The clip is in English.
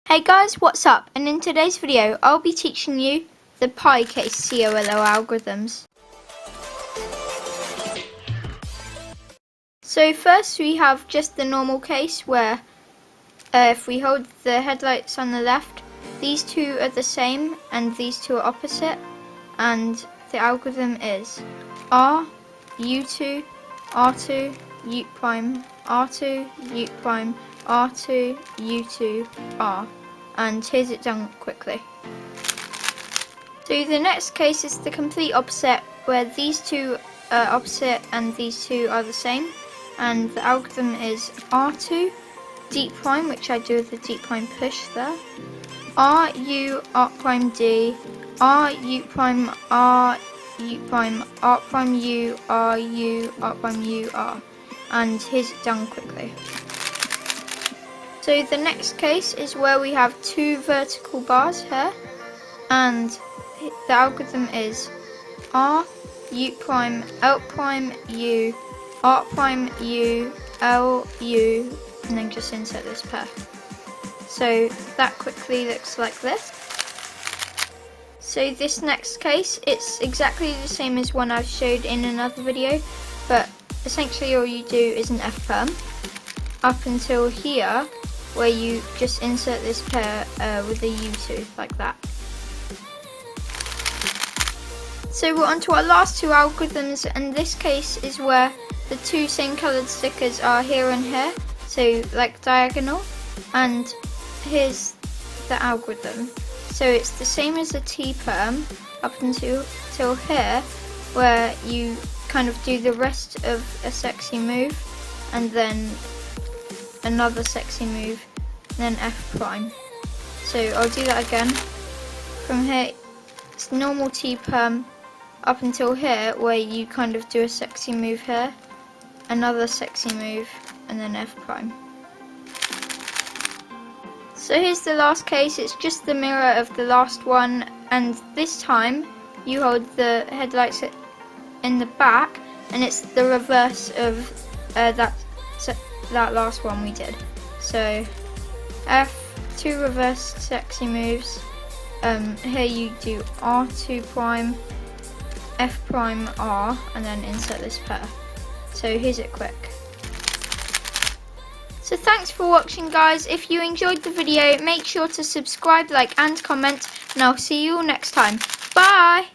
Hey guys, what's up? And in today's video, I'll be teaching you the pi case COLL algorithms. So first we have just the normal case where if we hold the headlights on the left, these two are the same and these two are opposite, and the algorithm is R, U2, R2, U prime, R2, U prime, R2, U2, R. And here's it done quickly. So the next case is the complete opposite, where these two are opposite and these two are the same, and the algorithm is R2, D prime, which I do with the D prime push there, R, U, R prime D, R, U prime, R, U prime, R prime U, R, U, R prime U, R. And here's it done quickly. So the next case is where we have two vertical bars here, and the algorithm is R, U prime, L prime, U, R prime, U, L, U, and then just insert this pair. So that quickly looks like this. So this next case, it's exactly the same as one I've showed in another video, but essentially all you do is an F perm up until here, where you just insert this pair with a U2, like that. So we're on to our last two algorithms, and this case is where the two same coloured stickers are here and here, so like diagonal, and here's the algorithm. So it's the same as a T perm up until here, where you kind of do the rest of a sexy move, and then another sexy move, and then F prime. So I'll do that again. From here, it's normal T perm up until here, where you kind of do a sexy move here, another sexy move, and then F prime. So here's the last case. It's just the mirror of the last one, and this time you hold the headlights in the back, and it's the reverse of that last one we did. So F, two reverse sexy moves. Here you do R2 prime, F prime, R, and then insert this pair. So here's it quick. So thanks for watching, guys. If you enjoyed the video, make sure to subscribe, like, and comment, and I'll see you all next time. Bye!